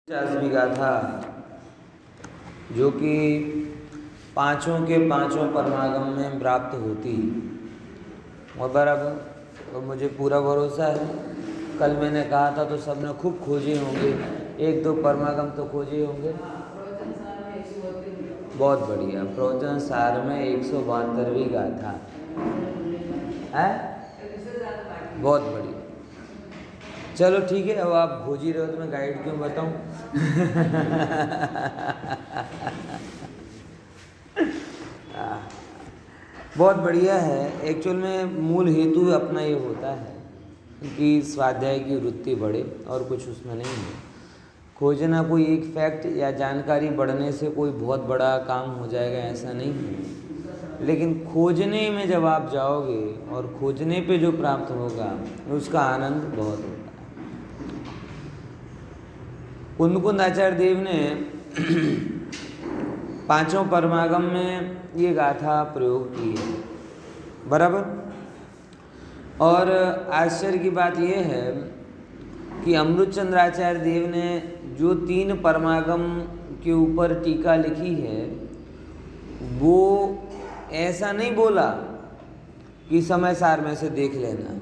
50वीं गाथा जो कि पांचों के पांचों परमागम में प्राप्त होती और बराबर। तो मुझे पूरा भरोसा है, कल मैंने कहा था तो सबने खूब खोजे होंगे, एक दो परमागम तो खोजे होंगे। बहुत बढ़िया। प्रवचन सार में 172वीं गाथा है, बहुत बढ़िया। चलो ठीक है, अब आप खोज ही रहे हो तो मैं गाइड क्यों बताऊं। बहुत बढ़िया है। एक्चुअल में मूल हेतु अपना ये होता है कि स्वाध्याय की वृत्ति बढ़े और कुछ उसमें नहीं है। खोजना कोई एक फैक्ट या जानकारी बढ़ने से कोई बहुत बड़ा काम हो जाएगा ऐसा नहीं है, लेकिन खोजने में जब आप जाओगे और खोजने पे जो प्राप्त होगा उसका आनंद बहुत होगा। कुंदकुंद आचार्य देव ने पांचों परमागम में ये गाथा प्रयोग की है, बराबर। और आश्चर्य की बात यह है कि अमृतचंद्र आचार्य देव ने जो 3 परमागम के ऊपर टीका लिखी है वो ऐसा नहीं बोला कि समय सार में से देख लेना।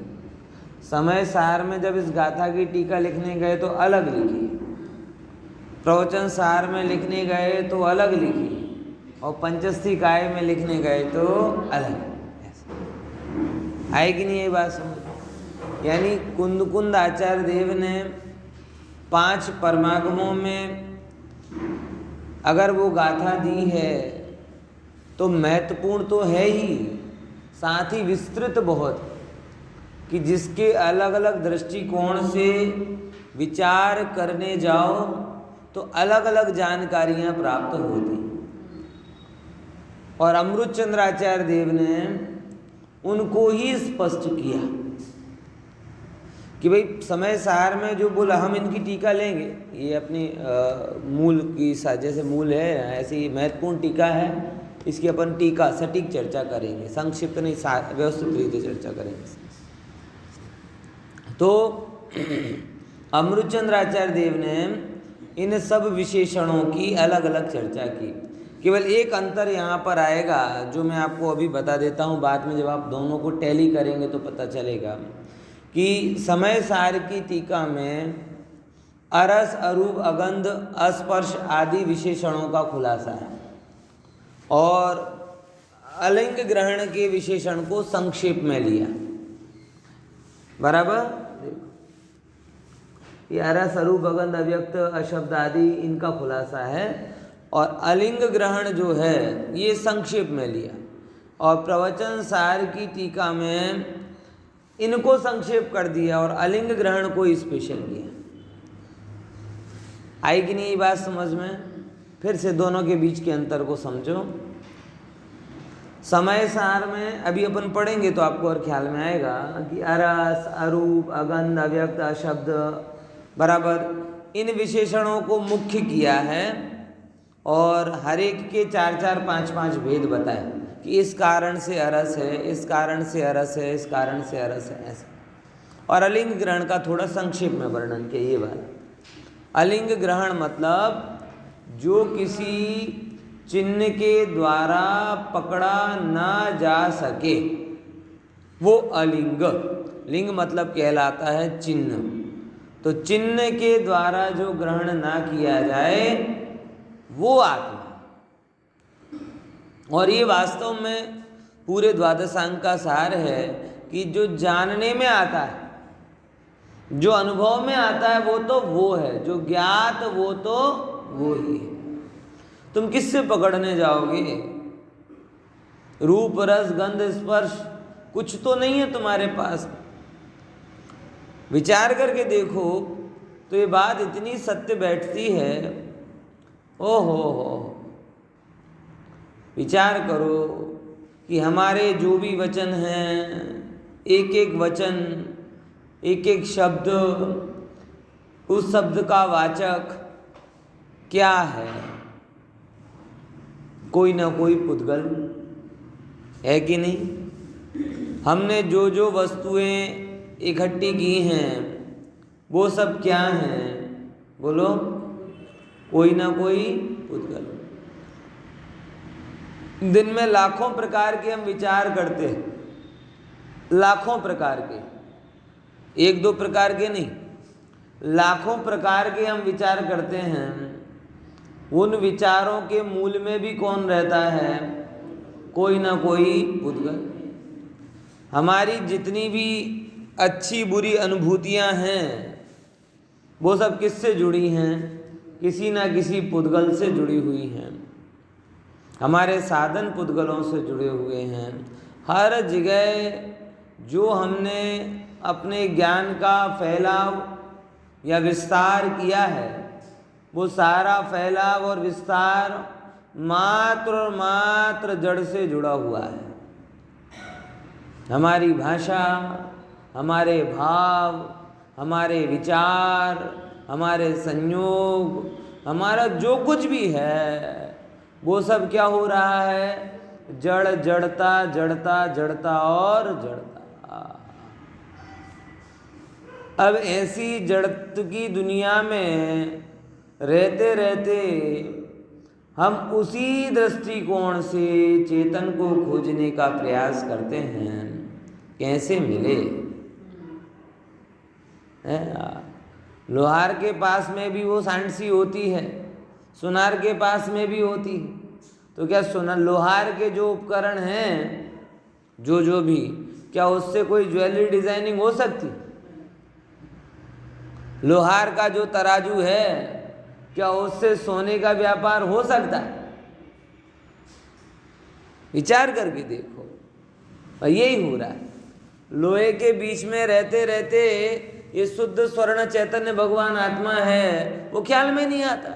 समय सार में जब इस गाथा की टीका लिखने गए तो अलग लिखी, प्रवचन सार में लिखने गए तो अलग लिखी, और पंचस्थी काय में लिखने गए तो अलग। आए कि नहीं ये बात समझ? यानी कुंदकुंद आचार्य देव ने 5 परमागमों में अगर वो गाथा दी है तो महत्वपूर्ण तो है ही, साथ ही विस्तृत बहुत, कि जिसके अलग अलग दृष्टिकोण से विचार करने जाओ तो अलग अलग जानकारियां प्राप्त होती। और अमृतचंद्र आचार्य देव ने उनको ही स्पष्ट किया कि भाई समय सार में जो बोला हम इनकी टीका लेंगे, ये अपनी मूल की जैसे मूल है ऐसी महत्वपूर्ण टीका है, इसकी अपन टीका सटीक चर्चा करेंगे, संक्षिप्त नहीं व्यवस्थित रीति चर्चा करेंगे। तो अमृतचंद्र आचार्य देव ने इन सब विशेषणों की अलग अलग चर्चा की। केवल एक अंतर यहाँ पर आएगा जो मैं आपको अभी बता देता हूँ, बाद में जब आप दोनों को टैली करेंगे तो पता चलेगा कि समय सार की टीका में अरस, अरूप, अगंध, अस्पर्श आदि विशेषणों का खुलासा है और अलिंग ग्रहण के विशेषण को संक्षेप में लिया, बराबर। ये अरस, अरूप, अगंध, अव्यक्त, अशब्द आदि इनका खुलासा है, और अलिंग ग्रहण जो है ये संक्षेप में लिया, और प्रवचन सार की टीका में इनको संक्षेप कर दिया और अलिंग ग्रहण को स्पेशल किया। आई कि नहीं ये बात समझ में? फिर से दोनों के बीच के अंतर को समझो। समय सार में अभी अपन पढ़ेंगे तो आपको और ख्याल में आएगा कि अरस, अरूप, अगंध, अव्यक्त, अशब्द, बराबर, इन विशेषणों को मुख्य किया है और हर एक के 4-4, 5-5 भेद बताए कि इस कारण से अरस है, इस कारण से अरस है, इस कारण से अरस है, ऐसा। और अलिंग ग्रहण का थोड़ा संक्षेप में वर्णन किया। ये बात, अलिंग ग्रहण मतलब जो किसी चिन्ह के द्वारा पकड़ा ना जा सके वो अलिंग। लिंग मतलब कहलाता है चिन्ह, तो चिन्ह के द्वारा जो ग्रहण ना किया जाए वो आत्मा। और ये वास्तव में पूरे द्वादशांग का सार है कि जो जानने में आता है, जो अनुभव में आता है वो तो वो है, जो ज्ञात वो तो वो ही है। तुम किससे पकड़ने जाओगे? रूप, रस, गंध, स्पर्श कुछ तो नहीं है तुम्हारे पास। विचार करके देखो तो ये बात इतनी सत्य बैठती है। हो विचार करो कि हमारे जो भी वचन हैं, एक एक वचन, एक एक शब्द, उस शब्द का वाचक क्या है? कोई ना कोई पुद्गल है कि नहीं? हमने जो जो वस्तुएं इकट्ठी की हैं वो सब क्या हैं? बोलो। कोई ना कोई पुद्गल। दिन में लाखों प्रकार के हम विचार करते हैं, लाखों प्रकार के, एक दो प्रकार के नहीं, लाखों प्रकार के हम विचार करते हैं। उन विचारों के मूल में भी कौन रहता है? कोई ना कोई पुद्गल। हमारी जितनी भी अच्छी बुरी अनुभूतियां हैं वो सब किससे जुड़ी हैं? किसी ना किसी पुद्गल से जुड़ी हुई हैं। हमारे साधन पुद्गलों से जुड़े हुए हैं। हर जगह जो हमने अपने ज्ञान का फैलाव या विस्तार किया है वो सारा फैलाव और विस्तार मात्र और मात्र जड़ से जुड़ा हुआ है। हमारी भाषा, हमारे भाव, हमारे विचार, हमारे संयोग, हमारा जो कुछ भी है वो सब क्या हो रहा है? जड़ जड़ता जड़ता जड़ता और जड़ता। अब ऐसी जड़त की दुनिया में रहते रहते हम उसी दृष्टिकोण से चेतन को खोजने का प्रयास करते हैं। कैसे मिले? लोहार के पास में भी वो सांडसी होती है, सुनार के पास में भी होती है। तो क्या लोहार के जो उपकरण हैं, जो भी, क्या उससे कोई ज्वेलरी डिजाइनिंग हो सकती? लोहार का जो तराजू है, क्या उससे सोने का व्यापार हो सकता है? विचार करके देखो। और यही हो रहा है। लोहे के बीच में रहते रहते ये शुद्ध स्वर्ण चैतन्य भगवान आत्मा है वो ख्याल में नहीं आता।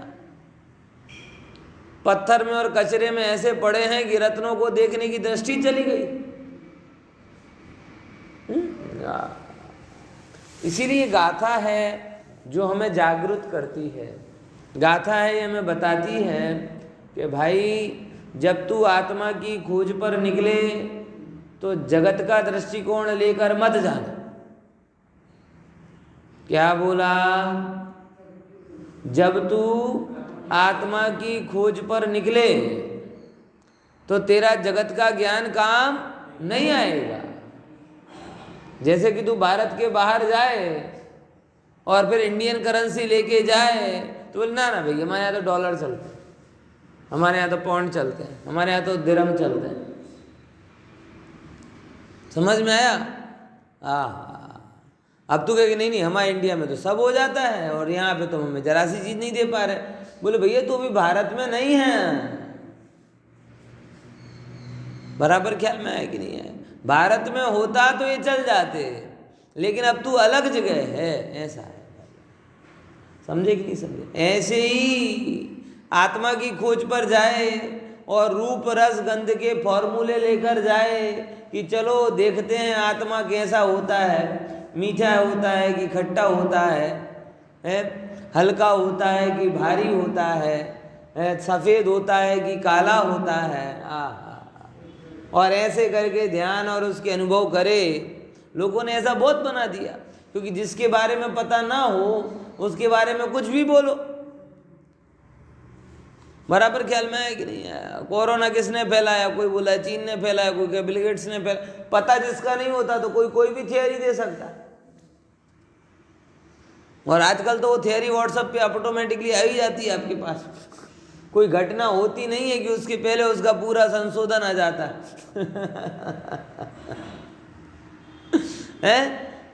पत्थर में और कचरे में ऐसे पड़े हैं कि रत्नों को देखने की दृष्टि चली गई। इसीलिए गाथा है जो हमें जागृत करती है। गाथा है ये हमें बताती है कि भाई जब तू आत्मा की खोज पर निकले तो जगत का दृष्टिकोण लेकर मत जाना। क्या बोला? जब तू आत्मा की खोज पर निकले तो तेरा जगत का ज्ञान काम नहीं आएगा। जैसे कि तू भारत के बाहर जाए और फिर इंडियन करेंसी लेके जाए तो बोले ना भैया हमारे यहाँ तो डॉलर चलते हैं, हमारे यहाँ तो पौंड चलते हैं, हमारे यहाँ तो दिरहम चलते हैं। समझ में आया? अब तो कहेगा नहीं हमारे इंडिया में तो सब हो जाता है और यहाँ पे तो हमें जरा सी चीज नहीं दे पा रहे। बोले भैया तो अभी भारत में नहीं है। बराबर ख्याल में है कि नहीं है? भारत में होता तो ये चल जाते, लेकिन अब तू अलग जगह है, ऐसा है। समझे कि नहीं समझे? ऐसे ही आत्मा की खोज पर जाए और रूप रस गंध के फॉर्मूले लेकर जाए कि चलो देखते हैं आत्मा कैसा होता है, मीठा होता है कि खट्टा होता है, हल्का होता है कि भारी होता है, सफ़ेद होता है कि काला होता है। और ऐसे करके ध्यान और उसके अनुभव करे। लोगों ने ऐसा बहुत बना दिया, क्योंकि जिसके बारे में पता ना हो उसके बारे में कुछ भी बोलो। बराबर ख्याल में है कि नहीं है? कोरोना किसने फैलाया? कोई बोला चीन ने फैलाया, कोई कहे बिल गेट्स ने फैलाया। पता जिसका नहीं होता तो कोई भी थियरी दे सकता है। और आजकल तो वो थियरी व्हाट्सएप पे ऑटोमेटिकली आ ही जाती है आपके पास। कोई घटना होती नहीं है कि उसके पहले उसका पूरा संशोधन आ जाता है।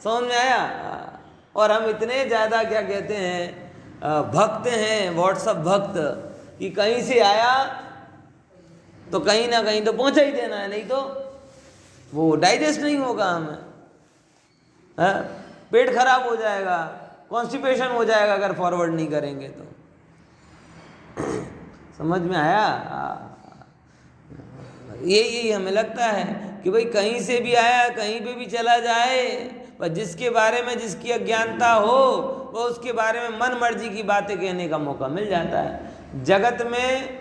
समझ में आया? और हम इतने ज़्यादा क्या कहते हैं भक्त हैं, व्हाट्सएप भक्त, कि कहीं से आया तो कहीं ना कहीं तो पहुंचा ही देना है, नहीं तो वो डाइजेस्ट नहीं होगा हमें। पेट खराब हो जाएगा, कॉन्स्टिपेशन हो जाएगा अगर फॉरवर्ड नहीं करेंगे तो। समझ में आया? यही हमें लगता है कि भाई कहीं से भी आया कहीं पे भी चला जाए, पर जिसके बारे में जिसकी अज्ञानता हो वो उसके बारे में मन मर्जी की बातें कहने का मौका मिल जाता है। जगत में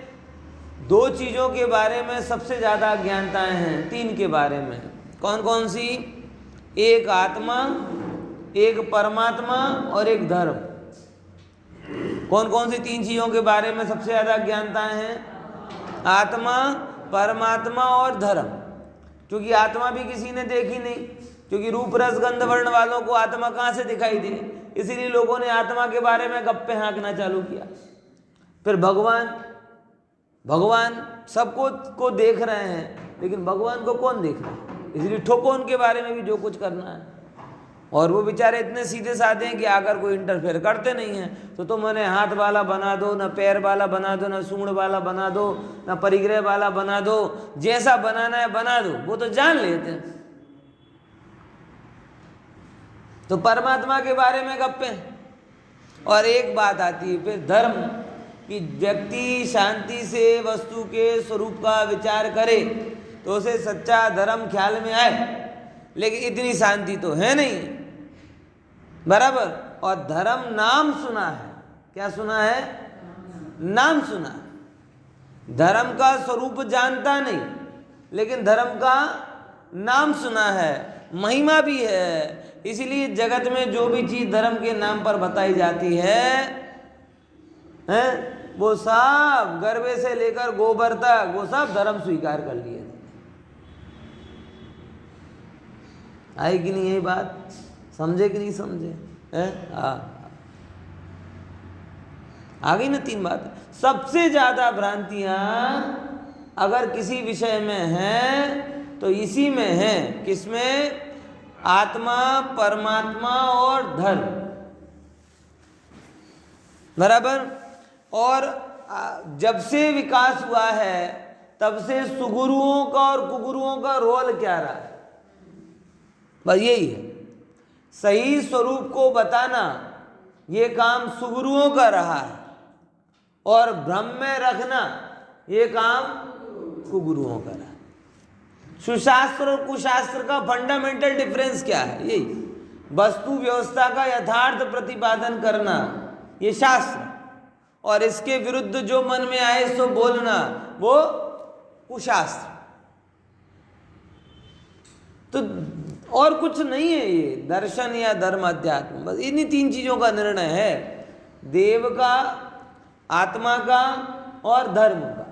दो चीज़ों के बारे में सबसे ज़्यादा अज्ञानताएं हैं, तीन के बारे में। कौन कौन सी? एक आत्मा, एक परमात्मा और एक धर्म। कौन कौन सी 3 चीज़ों के बारे में सबसे ज़्यादा अज्ञानता है? आत्मा, परमात्मा और धर्म। क्योंकि आत्मा भी किसी ने देखी नहीं, क्योंकि रूप रस गंध वर्ण वालों को आत्मा कहाँ से दिखाई दी, इसीलिए लोगों ने आत्मा के बारे में गप्पे हाँकना चालू किया। फिर भगवान सबको को देख रहे हैं, लेकिन भगवान को कौन देख रहा है, इसलिए ठोको उनके बारे में भी जो कुछ करना है। और वो बेचारे इतने सीधे साधे हैं कि आकर कोई इंटरफेयर करते नहीं हैं। तो तुम उन्हें हाथ वाला बना दो, ना पैर वाला बना दो, ना सूंड वाला बना दो, ना परिग्रह वाला बना दो, जैसा बनाना है बना दो, वो तो जान लेते हैं। तो परमात्मा के बारे में गप्पे। और एक बात आती है फिर धर्म, कि व्यक्ति शांति से वस्तु के स्वरूप का विचार करे तो उसे सच्चा धर्म ख्याल में आए, लेकिन इतनी शांति तो है नहीं, बराबर। और धर्म नाम सुना है, क्या सुना है? नाम सुना है। धर्म का स्वरूप जानता नहीं, लेकिन धर्म का नाम सुना है, महिमा भी है। इसीलिए जगत में जो भी चीज धर्म के नाम पर बताई जाती है वो सब गर्भे से लेकर गोबर तक वो सब धर्म स्वीकार कर लिए। आई कि नहीं यही बात? समझे कि नहीं समझे? आ गई ना 3 बात। सबसे ज्यादा भ्रांतियां अगर किसी विषय में हैं तो इसी में है। किसमें? आत्मा, परमात्मा और धर्म, बराबर। और जब से विकास हुआ है तब से सुगुरुओं का और कुगुरुओं का रोल क्या रहा है? बस यही है। सही स्वरूप को बताना ये काम सुगुरुओं का रहा है, और भ्रम में रखना ये काम कुगुरुओं का रहा है। सुशास्त्र और कुशास्त्र का फंडामेंटल डिफरेंस क्या है? यही वस्तु व्यवस्था का यथार्थ प्रतिपादन करना ये शास्त्र, और इसके विरुद्ध जो मन में आए सो बोलना वो कुशास्त्र। तो और कुछ नहीं है ये दर्शन या धर्म अध्यात्म, बस इन्हीं 3 चीजों का निर्णय है, देव का, आत्मा का और धर्म का।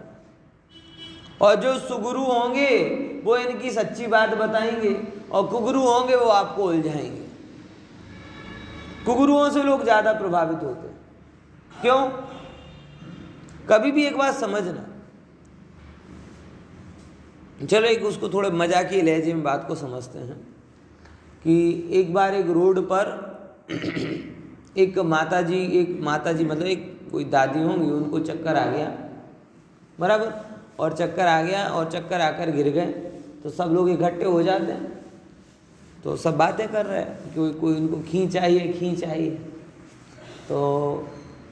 और जो सुगुरु होंगे वो इनकी सच्ची बात बताएंगे, और कुगुरु होंगे वो आपको उलझाएंगे। कुगुरुओं से लोग ज्यादा प्रभावित होते हैं। क्यों? कभी भी एक बात समझना, चलो एक उसको थोड़े मजाकी लहजे में बात को समझते हैं कि एक बार एक रोड पर एक माताजी मतलब एक कोई दादी होंगी, उनको चक्कर आ गया, बराबर। और चक्कर आ गया और चक्कर आकर गिर गए, तो सब लोग इकट्ठे हो जाते हैं, तो सब बातें कर रहे हैं कि कोई इनको खींच चाहिए। तो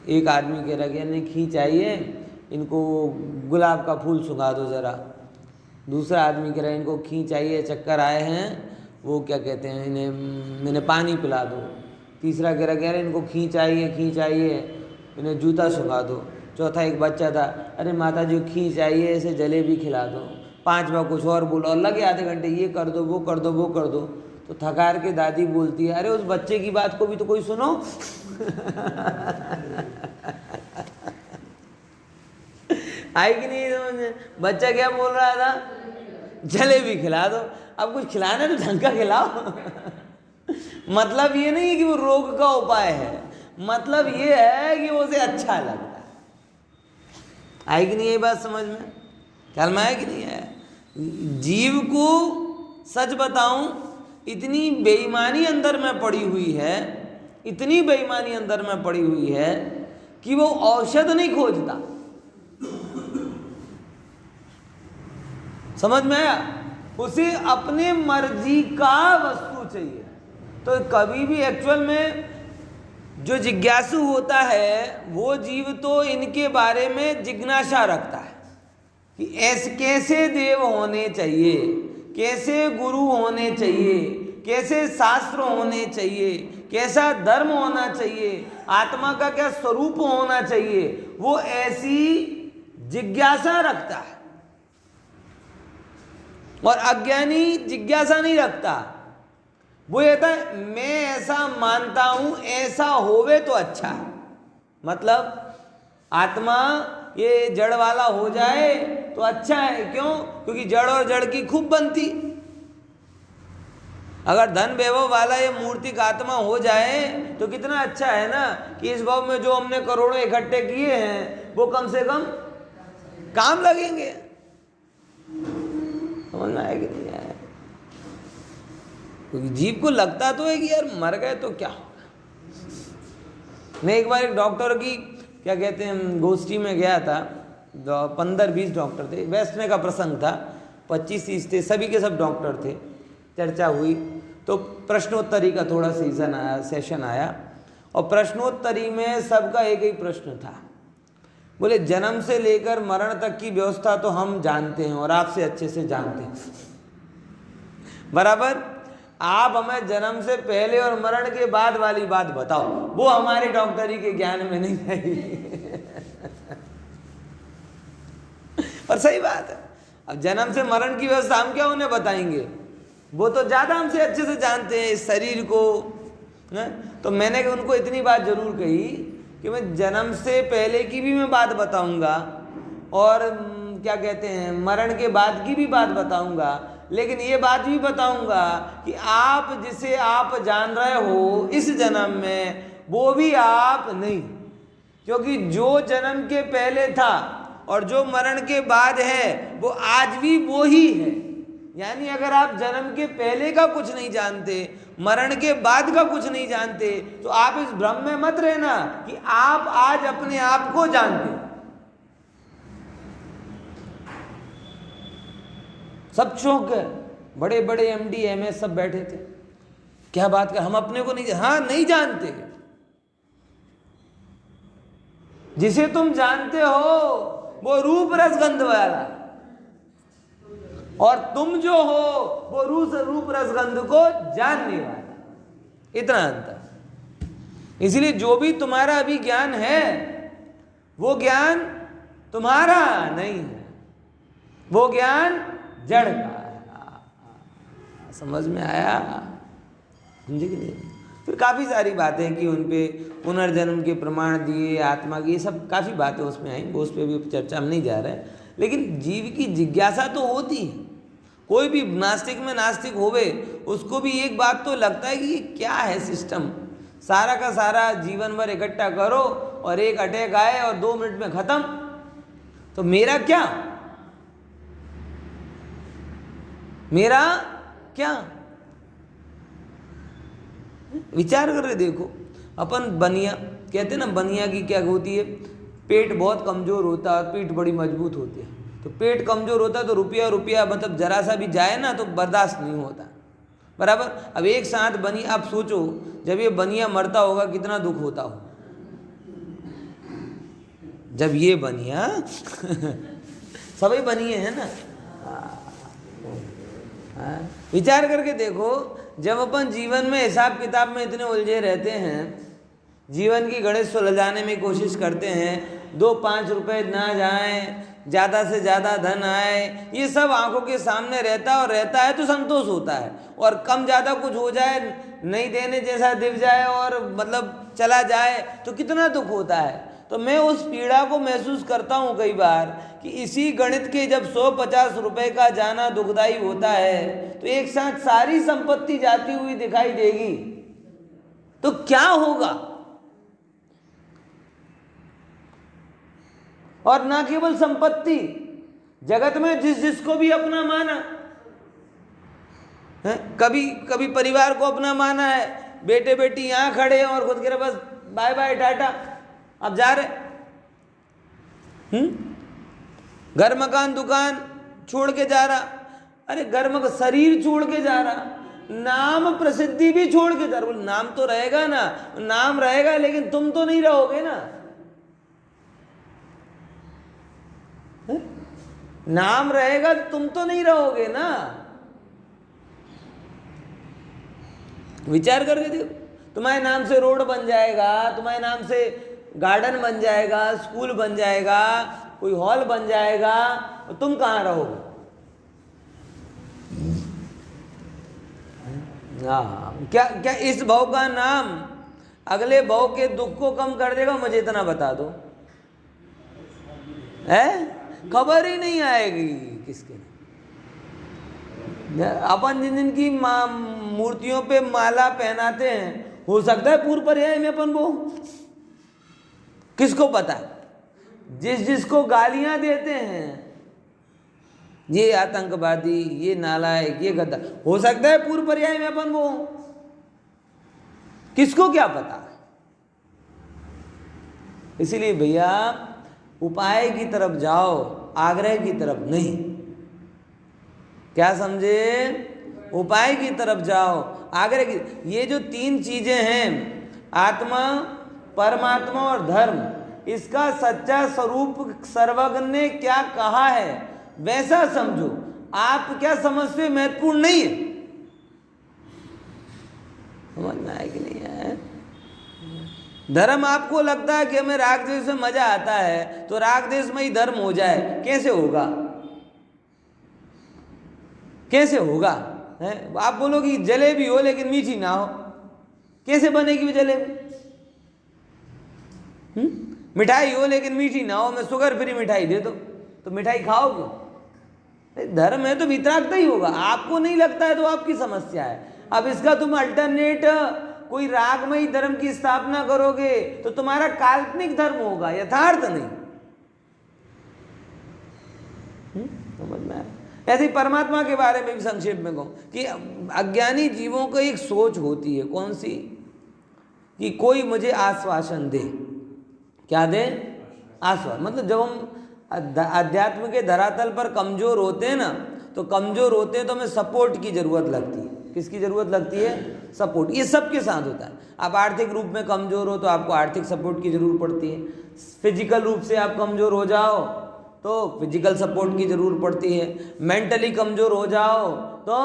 एक आदमी कह रहा कि नहीं खींच चाहिए, इनको गुलाब का फूल सुंघा दो ज़रा। दूसरा आदमी कह रहा है इनको खींच चाहिए, चक्कर आए हैं, वो क्या कहते हैं इन्हें पानी पिला दो। तीसरा कह रहा इनको खींच चाहिए, इन्हें जूता सुंघा दो। चौथा एक बच्चा था, अरे माता जी खींच चाहिए, इसे जलेबी खिला दो। 5वां कुछ और बोला, और लगे आधे घंटे, ये कर दो वो कर दो। तो थकार के दादी बोलती है, अरे उस बच्चे की बात को भी तो कोई सुनो। आई कि नहीं समझ? बच्चा क्या बोल रहा था? जलेबी खिला दो। अब कुछ खिलाना तो ढंग का खिलाओ। मतलब ये नहीं है कि वो रोग का उपाय है, मतलब ये है कि वो उसे अच्छा लगता है। आई कि नहीं ये बात समझ में? ख्याल में आया कि नहीं आया? जीव को सच बताऊं, इतनी बेईमानी अंदर में पड़ी हुई है, इतनी बेईमानी अंदर में पड़ी हुई है कि वो औषध नहीं खोजता। समझ में आया? उसे अपने मर्जी का वस्तु चाहिए। तो कभी भी एक्चुअल में जो जिज्ञासु होता है वो जीव तो इनके बारे में जिज्ञासा रखता है कि ऐसे कैसे देव होने चाहिए, कैसे गुरु होने चाहिए, कैसे शास्त्र होने चाहिए, कैसा धर्म होना चाहिए, आत्मा का क्या स्वरूप होना चाहिए, वो ऐसी जिज्ञासा रखता है। और अज्ञानी जिज्ञासा नहीं रखता, वो कहता है मैं ऐसा मानता हूं, ऐसा होवे तो अच्छा है। मतलब आत्मा ये जड़ वाला हो जाए तो अच्छा है। क्यों? क्योंकि जड़ और जड़ की खूब बनती। अगर धन वैभव वाला ये मूर्तिक आत्मा हो जाए तो कितना अच्छा है ना, कि इस भाव में जो हमने करोड़ों इकट्ठे किए हैं वो कम से कम काम लगेंगे। समझ में आया कि नहीं आया? क्योंकि जीव को लगता तो है कि यार मर गए तो क्या होगा। मैं एक बार एक डॉक्टर की क्या कहते हैं गोष्ठी में गया था, 15-20 डॉक्टर थे, वेस्ट में का प्रसंग था, 25-30 थे, सभी के सब डॉक्टर थे। चर्चा हुई तो प्रश्नोत्तरी का थोड़ा सेशन आया और प्रश्नोत्तरी में सबका एक ही प्रश्न था। बोले जन्म से लेकर मरण तक की व्यवस्था तो हम जानते हैं और आपसे अच्छे से जानते हैं, बराबर। आप हमें जन्म से पहले और मरण के बाद वाली बात बताओ, वो हमारे डॉक्टरी के ज्ञान में नहीं आई। और सही बात है, अब जन्म से मरण की व्यवस्था हम क्या उन्हें बताएंगे, वो तो ज़्यादा हमसे अच्छे से जानते हैं इस शरीर को, है? तो मैंने उनको इतनी बात जरूर कही कि मैं जन्म से पहले की भी मैं बात बताऊंगा और क्या कहते हैं मरण के बाद की भी बात बताऊंगा, लेकिन ये बात भी बताऊंगा कि आप जिसे आप जान रहे हो इस जन्म में वो भी आप नहीं, क्योंकि जो जन्म के पहले था और जो मरण के बाद है वो आज भी वो ही है। यानी अगर आप जन्म के पहले का कुछ नहीं जानते, मरण के बाद का कुछ नहीं जानते, तो आप इस भ्रम में मत रहना कि आप आज अपने आप को जानते। सब चौंक गए, बड़े बड़े MD MS सब बैठे थे, क्या बात कर, हम अपने को नहीं, हाँ नहीं जानते। जिसे तुम जानते हो वो रूप रस गंध वाला, और तुम जो हो वो रूप रस गंध को जानने वाला, इतना अंतर। इसलिए जो भी तुम्हारा अभी ज्ञान है वो ज्ञान तुम्हारा नहीं है, वो ज्ञान जड़ का है। समझ में आया? समझे कि नहीं? फिर काफ़ी सारी बातें कि उन पे पुनर्जन्म के प्रमाण दिए, आत्मा की, ये सब काफ़ी बातें उसमें आई, वो उस पर भी चर्चा हम नहीं जा रहे हैं। लेकिन जीव की जिज्ञासा तो होती है, कोई भी नास्तिक में नास्तिक होवे उसको भी एक बात तो लगता है कि ये क्या है सिस्टम, सारा का सारा जीवन भर इकट्ठा करो और एक अटैक आए और 2 मिनट में ख़त्म, तो मेरा क्या, मेरा क्या? विचार कर रहे देखो, अपन बनिया कहते ना, बनिया की क्या होती है, पेट बहुत कमज़ोर होता है और पीठ बड़ी मजबूत होती है। तो पेट कमज़ोर होता है तो रुपया मतलब जरा सा भी जाए ना तो बर्दाश्त नहीं होता, बराबर। अब एक साथ बनिया, आप सोचो जब ये बनिया मरता होगा कितना दुख होता हो, जब ये बनिया सभी बनिए हैं ना। विचार करके देखो, जब अपन जीवन में हिसाब किताब में इतने उलझे रहते हैं, जीवन की गणित सुलझाने में कोशिश करते हैं, 2-5 रुपए ना जाएं, ज़्यादा से ज़्यादा धन आए, ये सब आंखों के सामने रहता है और रहता है तो संतोष होता है, और कम ज़्यादा कुछ हो जाए, नहीं देने जैसा दिख जाए और मतलब चला जाए तो कितना दुख होता है। तो मैं उस पीड़ा को महसूस करता हूँ कई बार कि इसी गणित के जब 150 रुपए का जाना दुखदाई होता है तो एक साथ सारी संपत्ति जाती हुई दिखाई देगी तो क्या होगा। और ना केवल संपत्ति, जगत में जिस जिसको भी अपना माना है, कभी कभी परिवार को अपना माना है, बेटे बेटी यहाँ खड़े हैं और खुद कह रहे बस बाय बाय टाटा, अब जा रहे, घर मकान दुकान छोड़ के जा रहा, अरे घर मकान शरीर छोड़ के जा रहा, नाम प्रसिद्धि भी छोड़ के जा रहा। नाम तो रहेगा ना, नाम रहेगा लेकिन तुम तो नहीं रहोगे ना, नाम रहेगा तुम तो नहीं रहोगे ना। विचार करके देखो, तुम्हारे नाम से रोड बन जाएगा, तुम्हारे नाम से गार्डन बन जाएगा, स्कूल बन जाएगा, कोई हॉल बन जाएगा, तो तुम कहाँ रहोगे? हाँ, क्या क्या इस भाव का नाम अगले भाव के दुख को कम कर देगा, मुझे इतना बता दो, है खबर ही नहीं आएगी किसके। अपन जिन जिन की मूर्तियों पे माला पहनाते हैं, हो सकता है पूर्व पर्याय में अपन वो, किसको पता। जिसको गालियां देते हैं, ये आतंकवादी, ये नालायक, ये गद्दार, हो सकता है पूर्व पर्याय में अपन वो, किसको क्या पता। इसीलिए भैया उपाय की तरफ जाओ, आग्रह की तरफ नहीं। क्या समझे? उपाय की तरफ जाओ, आग्रह की। ये जो 3 चीजें हैं, आत्मा, परमात्मा और धर्म, इसका सच्चा स्वरूप सर्वज्ञ ने क्या कहा है वैसा समझो। आप क्या समझते हो महत्वपूर्ण नहीं है। समझ में आया कि नहीं है? धर्म आपको लगता है कि हमें राग द्वेष में मजा आता है, तो राग द्वेष में ही धर्म हो जाए, कैसे होगा? कैसे होगा? है? आप बोलो कि जलेबी हो लेकिन मीठी ना हो, कैसे बनेगी वो जलेबी? मिठाई हो लेकिन मीठी ना हो, मैं शुगर फ्री मिठाई दे दो तो मिठाई खाओगे? धर्म है तो वितरागता ही होगा। आपको नहीं लगता है तो आपकी समस्या है। अब इसका तुम अल्टरनेट कोई रागमयी धर्म की स्थापना करोगे तो तुम्हारा काल्पनिक धर्म होगा, यथार्थ नहीं। समझ में आया? ऐसे ही परमात्मा के बारे में भी संक्षेप में कहूं कि अज्ञानी जीवों को एक सोच होती है, कौन सी? कि कोई मुझे आश्वासन दे। क्या दे? आश्वासन। मतलब जब हम अध्यात्म के धरातल पर कमजोर होते हैं ना, तो कमजोर होते हैं तो हमें सपोर्ट की जरूरत लगती है। किसकी जरूरत लगती है? सपोर्ट। ये सबके साथ होता है। आप आर्थिक रूप में कमजोर हो तो आपको आर्थिक सपोर्ट की जरूरत पड़ती है। फिजिकल रूप से आप कमजोर हो जाओ तो फिजिकल सपोर्ट की जरूरत पड़ती है। मेंटली कमजोर हो जाओ तो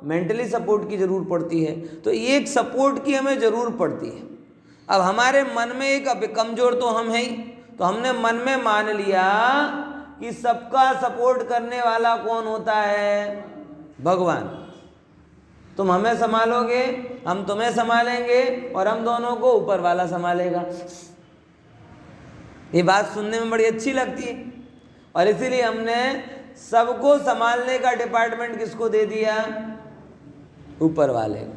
मेंटली सपोर्ट की जरूरत पड़ती है। तो एक सपोर्ट की हमें जरूरत पड़ती है। अब हमारे मन में एक, अब कमजोर तो हम हैं ही, तो हमने मन में मान लिया कि सबका सपोर्ट करने वाला कौन होता है? भगवान। तुम हमें संभालोगे, हम तुम्हें संभालेंगे और हम दोनों को ऊपर वाला संभालेगा। ये बात सुनने में बड़ी अच्छी लगती है और इसीलिए हमने सबको संभालने का डिपार्टमेंट किसको दे दिया? ऊपर वाले को।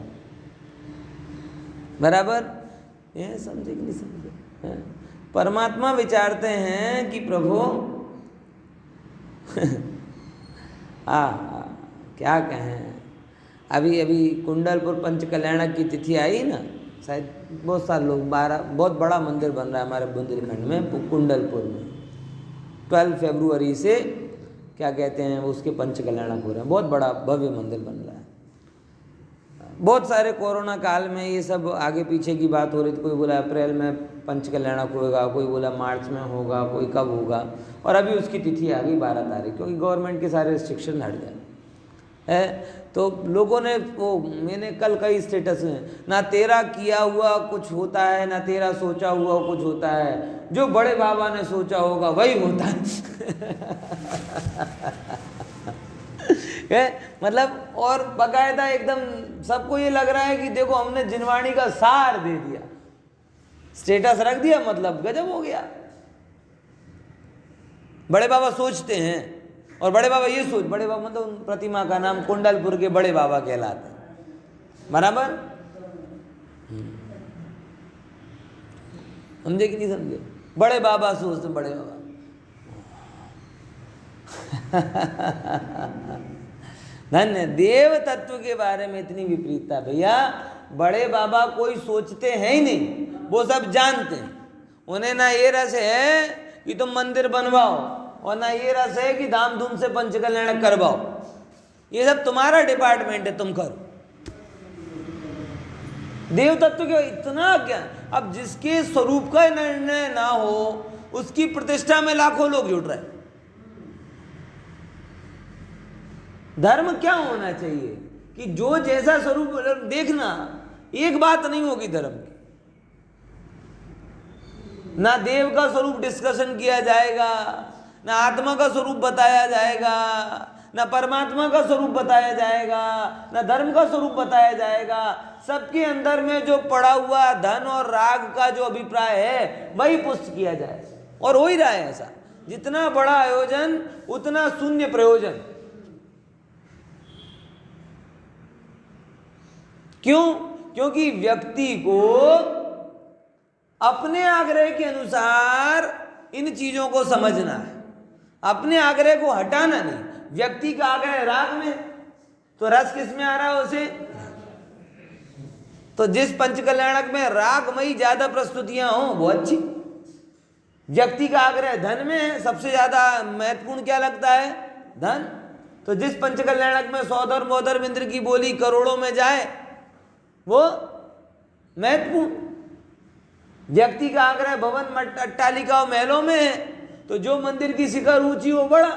बराबर? ये समझे कि नहीं समझे? परमात्मा विचारते हैं कि प्रभु क्या कहें, अभी कुंडलपुर पंचकल्याणक की तिथि आई ना, शायद बहुत सारे लोग, बहुत बड़ा मंदिर बन रहा है हमारे बुंदेलखंड में, कुंडलपुर में 12 फरवरी से क्या कहते हैं उसके पंचकल्याणक हो रहे हैं। बहुत बड़ा भव्य मंदिर बन रहा है। बहुत सारे कोरोना काल में ये सब आगे पीछे की बात हो रही थी। कोई बोला अप्रैल में पंचकल्याणक होगा, कोई बोला मार्च में होगा, कोई कब होगा, और अभी उसकी तिथि आ गई 12 तारीख, क्योंकि गवर्नमेंट के सारे रिस्ट्रिक्शन हट गए है। तो लोगों ने वो, मैंने कल कई स्टेटस में, ना तेरा किया हुआ कुछ होता है, ना तेरा सोचा हुआ कुछ होता है, जो बड़े बाबा ने सोचा होगा वही होता है। मतलब और बकायदा एकदम सबको ये लग रहा है कि देखो हमने जिनवाणी का सार दे दिया, स्टेटस रख दिया, मतलब गजब हो गया। बड़े बाबा सोचते हैं और बड़े बाबा ये सोच, बड़े बाबा मतलब उन प्रतिमा का नाम कुंडलपुर के बड़े बाबा कहलाते हैं। बराबर? समझे कि नहीं समझे? बड़े बाबा सोचते, बड़े बाबा धन्य। देव तत्व के बारे में इतनी विपरीतता भैया। बड़े बाबा कोई सोचते हैं ही नहीं, वो सब जानते हैं। उन्हें ना ये रस है कि तुम मंदिर बनवाओ और ना ये रस है कि धाम धूम से पंचकल्याण करवाओ। ये सब तुम्हारा डिपार्टमेंट है, तुम करो। देव तत्व के इतना ज्ञान। अब जिसके स्वरूप का निर्णय ना हो उसकी प्रतिष्ठा में लाखों लोग जुट रहे। धर्म क्या होना चाहिए कि जो जैसा स्वरूप देखना, एक बात नहीं होगी धर्म की। ना देव का स्वरूप डिस्कशन किया जाएगा, ना आत्मा का स्वरूप बताया जाएगा, ना परमात्मा का स्वरूप बताया जाएगा, ना धर्म का स्वरूप बताया जाएगा। सबके अंदर में जो पड़ा हुआ धन और राग का जो अभिप्राय है वही पुष्ट किया जाए, और हो ही रहा है ऐसा। जितना बड़ा आयोजन उतना शून्य प्रयोजन। क्यों? क्योंकि व्यक्ति को अपने आग्रह के अनुसार इन चीजों को समझना है, अपने आग्रह को हटाना नहीं। व्यक्ति का आग्रह राग में, तो रस किस में आ रहा है उसे? तो जिस पंचकल्याणक में रागमयी ज्यादा प्रस्तुतियां हों वो अच्छी। व्यक्ति का आग्रह धन में है, सबसे ज्यादा महत्वपूर्ण क्या लगता है? धन। तो जिस पंचकल्याणक में सौधर मोधर इंद्र की बोली करोड़ों में जाए वो महत्वपूर्ण। व्यक्ति का आग्रह भवन अट्टालिका और महलों में है, तो जो मंदिर की शिखर ऊंची वो बड़ा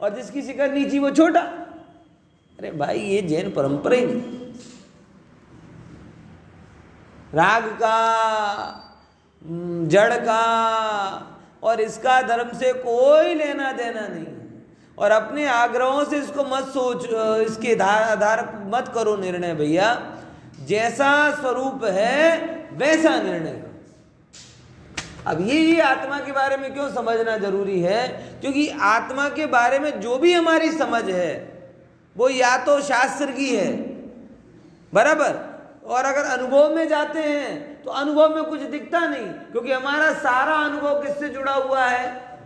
और जिसकी शिखर नीची वो छोटा। अरे भाई ये जैन परंपरा ही नहीं। राग का, जड़ का और इसका धर्म से कोई लेना देना नहीं। और अपने आग्रहों से इसको मत सोच, इसके आधार मत करो निर्णय भैया। जैसा स्वरूप है वैसा निर्णय करो। अब ये आत्मा के बारे में क्यों समझना जरूरी है? क्योंकि आत्मा के बारे में जो भी हमारी समझ है वो या तो शास्त्र की है, बराबर, और अगर अनुभव में जाते हैं तो अनुभव में कुछ दिखता नहीं, क्योंकि हमारा सारा अनुभव किससे जुड़ा हुआ है?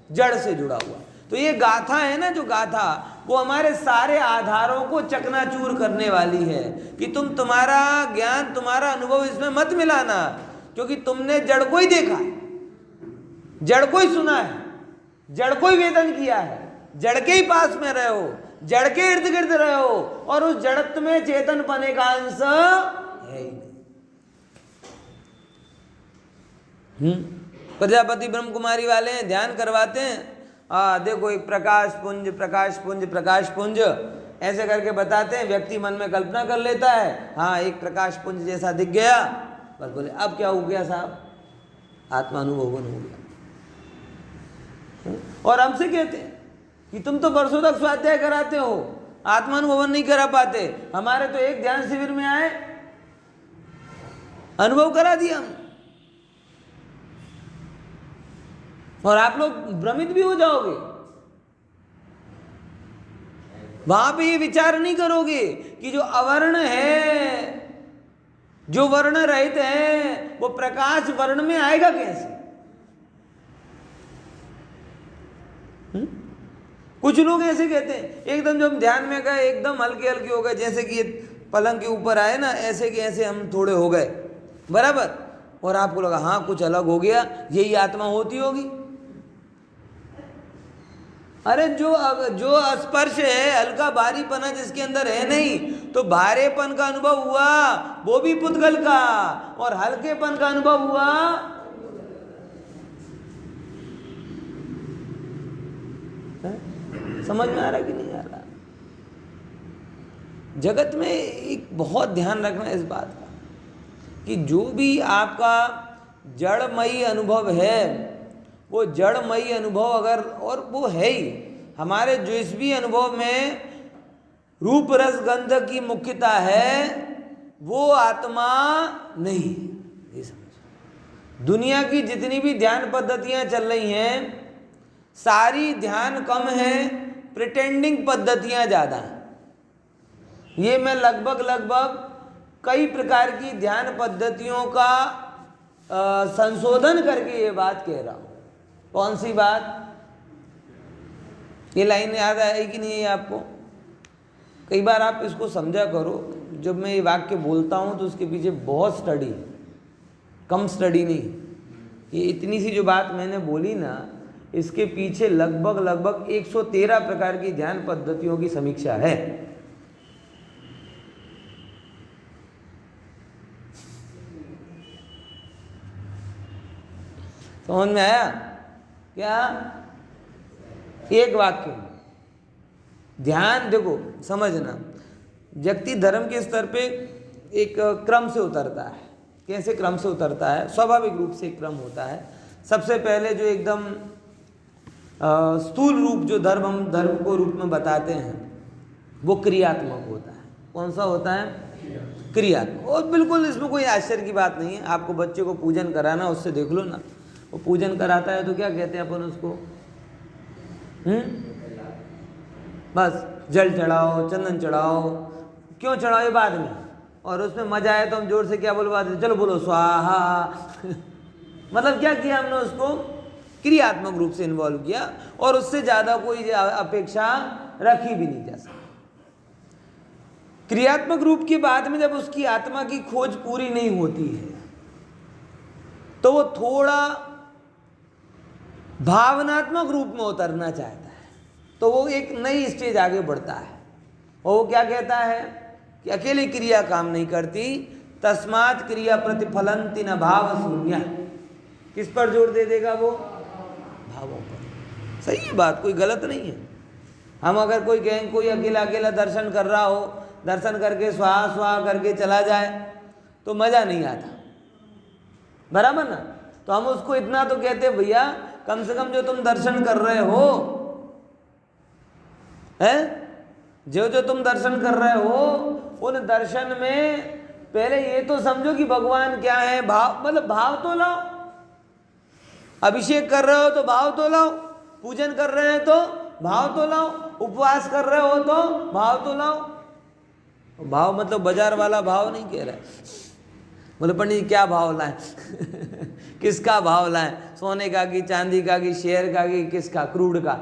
जड़ से जुड़ा हुआ। तो ये गाथा है ना, जो गाथा, वो हमारे सारे आधारों को चकनाचूर करने वाली है कि तुम्हारा ज्ञान, तुम्हारा अनुभव इसमें मत मिलाना, क्योंकि तुमने जड़ को ही देखा है, जड़ को ही सुना है, जड़ को ही वेदन किया है, जड़ के ही पास में रहे हो, जड़ के इर्द गिर्द रहे हो, और उस जड़त्व में चेतन पने का अंश है ही नहीं। प्रजापति ब्रह्म कुमारी वाले हैं, ध्यान करवाते हैं, देखो एक प्रकाश पुंज प्रकाश पुंज प्रकाश पुंज ऐसे करके बताते हैं। व्यक्ति मन में कल्पना कर लेता है, हाँ एक प्रकाश पुंज जैसा दिख गया, बस बोले अब क्या हो गया साहब? आत्मानुभवन हो गया। और हमसे कहते हैं कि तुम तो वर्षों तक स्वाध्याय कराते हो, आत्मानुभवन नहीं करा पाते। हमारे तो एक ध्यान शिविर में आए, अनुभव करा दिया हम, और आप लोग भ्रमित भी हो जाओगे। वहां पे ये विचार नहीं करोगे कि जो अवर्ण है, जो वर्ण रहित है, वो प्रकाश वर्ण में आएगा कैसे? कुछ लोग ऐसे कहते हैं, एकदम जब ध्यान में गए एकदम हल्के हल्के हो गए, जैसे कि ये पलंग के ऊपर आए ना, ऐसे कि ऐसे हम थोड़े हो गए, बराबर, और आपको लगा हाँ कुछ अलग हो गया, यही आत्मा होती होगी। अरे जो स्पर्श है, हल्का भारीपना जिसके अंदर है नहीं, तो भारेपन का अनुभव हुआ वो भी पुद्गल का, और हल्केपन का अनुभव हुआ समझ में आ रहा कि नहीं आ रहा? जगत में एक बहुत ध्यान रखना इस बात का कि जो भी आपका जड़मयी अनुभव है, वो जड़मयी अनुभव अगर, और वो है ही हमारे जिस भी अनुभव में रूप रस गंध की मुख्यता है, वो आत्मा नहीं। ये समझ, दुनिया की जितनी भी ध्यान पद्धतियां चल रही हैं, सारी ध्यान कम है, प्रिटेंडिंग पद्धतियां ज़्यादा हैं। ये मैं लगभग कई प्रकार की ध्यान पद्धतियों का संशोधन करके ये बात कह रहा हूँ। कौन सी बात? ये लाइन याद आई कि नहीं है आपको? कई बार आप इसको समझा करो, जब मैं ये वाक्य बोलता हूँ तो उसके पीछे बहुत स्टडी है, कम स्टडी नहीं। ये इतनी सी जो बात मैंने बोली ना, इसके पीछे लगभग 113 प्रकार की ध्यान पद्धतियों की समीक्षा है। समझ में आया क्या? एक वाक्य ध्यान देखो, समझना, व्यक्ति धर्म के स्तर पे एक क्रम से उतरता है। कैसे क्रम से उतरता है? स्वाभाविक रूप से एक क्रम होता है। सबसे पहले जो एकदम स्थूल रूप जो धर्म हम धर्म को रूप में बताते हैं वो क्रियात्मक होता है। कौन सा होता है? क्रियात्मक। और बिल्कुल इसमें कोई आश्चर्य की बात नहीं है। आपको बच्चे को पूजन कराना, उससे देख लो ना, वो पूजन कराता है तो क्या कहते हैं अपन उसको? बस जल चढ़ाओ, चंदन चढ़ाओ। क्यों चढ़ाओ? ये बाद में। और उसमें मजा आए तो हम जोर से क्या बोलवा देते? चलो बोलो स्वाहा। मतलब क्या किया हमने? उसको क्रियात्मक रूप से इन्वॉल्व किया, और उससे ज्यादा कोई अपेक्षा रखी भी नहीं जा सकती। क्रियात्मक रूप के बाद में जब उसकी आत्मा की खोज पूरी नहीं होती है तो वो थोड़ा भावनात्मक रूप में उतरना चाहता है, तो वो एक नई स्टेज आगे बढ़ता है। और वो क्या कहता है कि अकेली क्रिया काम नहीं करती, तस्मात् क्रिया प्रतिफलंति न भाव शून्य। किस पर जोर दे देगा वो? भावों पर। सही है बात, कोई गलत नहीं है। हम अगर कोई कहें कोई अकेला अकेला दर्शन कर रहा हो, दर्शन करके स्वाहा स्वाहा करके चला जाए तो मजा नहीं आता, बराबर ना? तो हम उसको इतना तो कहते हैं, भैया कम से कम जो तुम दर्शन कर रहे हो है, जो जो तुम दर्शन कर रहे हो उन दर्शन में पहले ये तो समझो कि भगवान क्या है। भाव मतलब भाव तो लाओ। अभिषेक कर रहे हो तो भाव तो लाओ, पूजन कर रहे हैं तो भाव तो लाओ, उपवास कर रहे हो तो भाव तो लाओ। भाव मतलब बाजार वाला भाव नहीं कह रहा है। बोले पंडित जी क्या भाव लाए? किसका भाव लाए? सोने का कि चांदी का कि शेयर का कि किसका? क्रूड का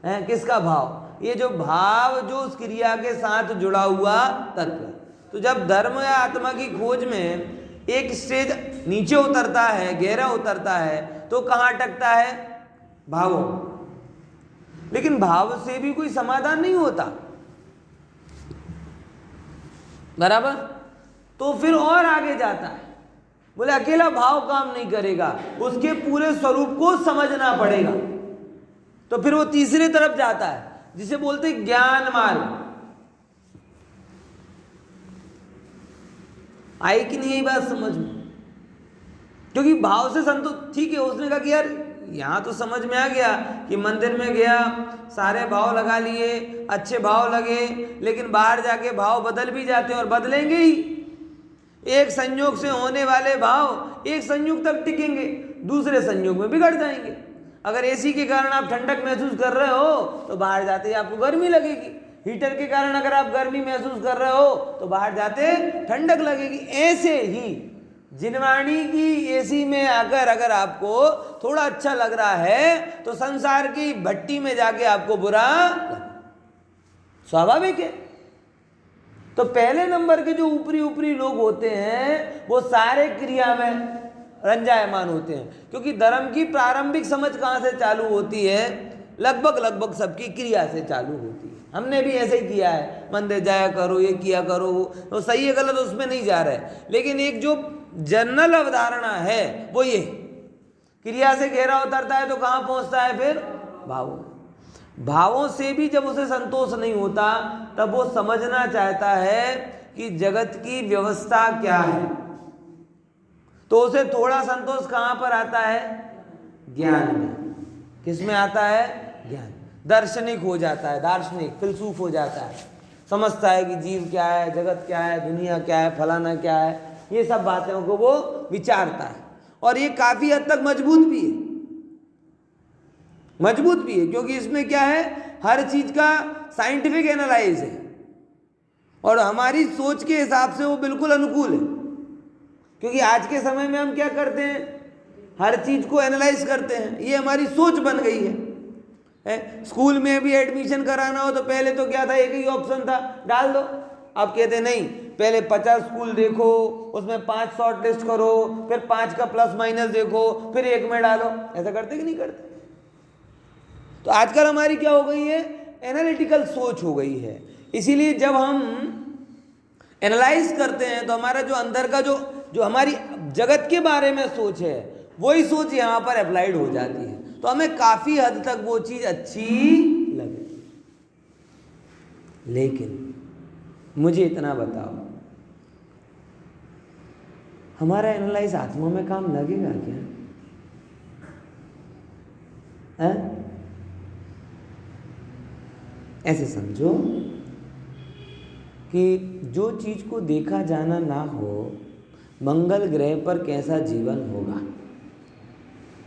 है? किसका भाव? ये जो भाव जो उस क्रिया के साथ जुड़ा हुआ तत्व। तो जब धर्म या आत्मा की खोज में एक स्टेज नीचे उतरता है, गहरा उतरता है, तो कहाँ अटकता है? भावों। लेकिन भाव से भी कोई समाधान नहीं होता, बराबर? तो फिर और आगे जाता है। बोले अकेला भाव काम नहीं करेगा, उसके पूरे स्वरूप को समझना पड़ेगा। तो फिर वो तीसरे तरफ जाता है जिसे बोलते ज्ञान मार्ग। आई कि नहीं यही बात समझ में? क्योंकि भाव से संतोष, ठीक है, उसने कहा कि यार यहाँ तो समझ में आ गया कि मंदिर में गया, सारे भाव लगा लिए, अच्छे भाव लगे, लेकिन बाहर जाके भाव बदल भी जाते हैं और बदलेंगे ही। एक संयोग से होने वाले भाव एक संयोग तक टिकेंगे, दूसरे संयोग में बिगड़ जाएंगे। अगर एसी के कारण आप ठंडक महसूस कर रहे हो तो बाहर जाते ही आपको गर्मी लगेगी। हीटर के कारण अगर आप गर्मी महसूस कर रहे हो तो बाहर जाते ठंडक लगेगी। ऐसे ही जिनवाणी की एसी में आकर अगर आपको थोड़ा अच्छा लग रहा है तो संसार की भट्टी में जाके आपको बुरा, स्वाभाविक है। तो पहले नंबर के जो ऊपरी ऊपरी लोग होते हैं वो सारे क्रिया में रंजायमान होते हैं, क्योंकि धर्म की प्रारंभिक समझ कहाँ से चालू होती है? लगभग सबकी क्रिया से चालू होती है। हमने भी ऐसे ही किया है, मंदिर जाया करो, ये किया करो, तो सही है गलत उसमें नहीं जा रहे, लेकिन एक जो जनरल अवधारणा है वो ये क्रिया से गहरा उतरता है तो कहाँ पहुँचता है? फिर भावों। भावों से भी जब उसे संतोष नहीं होता तब वो समझना चाहता है कि जगत की व्यवस्था क्या है। तो उसे थोड़ा संतोष कहाँ पर आता है? ज्ञान में। किस में आता है? ज्ञान। दार्शनिक हो जाता है, दार्शनिक फिलसूफ हो जाता है, समझता है कि जीव क्या है, जगत क्या है, दुनिया क्या है, फलाना क्या है, ये सब बातों को वो विचारता है। और ये काफी हद तक मजबूत भी है, मजबूत भी है, क्योंकि इसमें क्या है? हर चीज का साइंटिफिक एनालाइज है और हमारी सोच के हिसाब से वो बिल्कुल अनुकूल है। क्योंकि आज के समय में हम क्या करते हैं? हर चीज को एनालाइज करते हैं, ये हमारी सोच बन गई है। स्कूल में भी एडमिशन कराना हो तो पहले तो क्या था? एक ही ऑप्शन था, डाल दो। अब कहते नहीं, पहले 50 स्कूल देखो, उसमें 5 शॉर्ट लिस्ट करो, फिर 5 का प्लस माइनस देखो, फिर एक में डालो। ऐसा करते कि नहीं करते? तो आजकल हमारी क्या हो गई है? एनालिटिकल सोच हो गई है। इसीलिए जब हम एनालाइज करते हैं तो हमारा जो अंदर का जो हमारी जगत के बारे में सोच है वही सोच यहाँ पर अप्लाइड हो जाती है, तो हमें काफी हद तक वो चीज अच्छी लगती। लेकिन मुझे इतना बताओ, हमारा एनालाइज आत्मा में काम लगेगा क्या? है? ऐसे समझो कि जो चीज़ को देखा जाना ना हो, मंगल ग्रह पर कैसा जीवन होगा।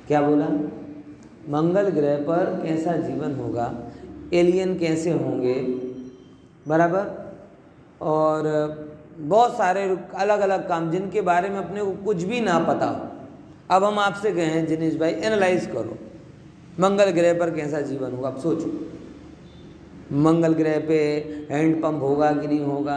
क्या बोला? मंगल ग्रह पर कैसा जीवन होगा, एलियन कैसे होंगे, बराबर, और बहुत सारे अलग अलग काम जिनके बारे में अपने को कुछ भी ना पता हो। अब हम आपसे कहें जिनेश भाई एनालाइज करो मंगल ग्रह पर कैसा जीवन होगा। अब सोचो मंगल ग्रह पे हैंडपंप होगा कि नहीं होगा,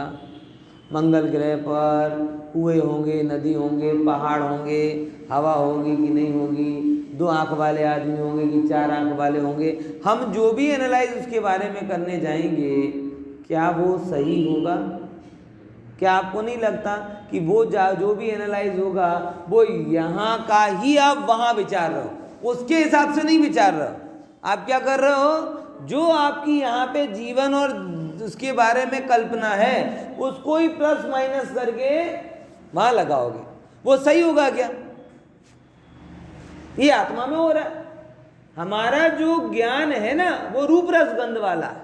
मंगल ग्रह पर कुएं होंगे, नदी होंगे, पहाड़ होंगे, हवा होगी कि नहीं होगी, 2 आँख वाले आदमी होंगे कि 4 आँख वाले होंगे। हम जो भी एनालाइज उसके बारे में करने जाएंगे, क्या वो सही होगा? क्या आपको नहीं लगता कि वो जो भी एनालाइज होगा वो यहाँ का ही आप वहाँ विचार रहे हो, उसके हिसाब से नहीं विचार रहे हो। आप क्या कर रहे हो, जो आपकी यहाँ पे जीवन और उसके बारे में कल्पना है उसको ही प्लस माइनस करके वहाँ लगाओगे। वो सही होगा क्या? ये आत्मा में हो रहा है। हमारा जो ज्ञान है ना वो रूप रस गंध वाला है,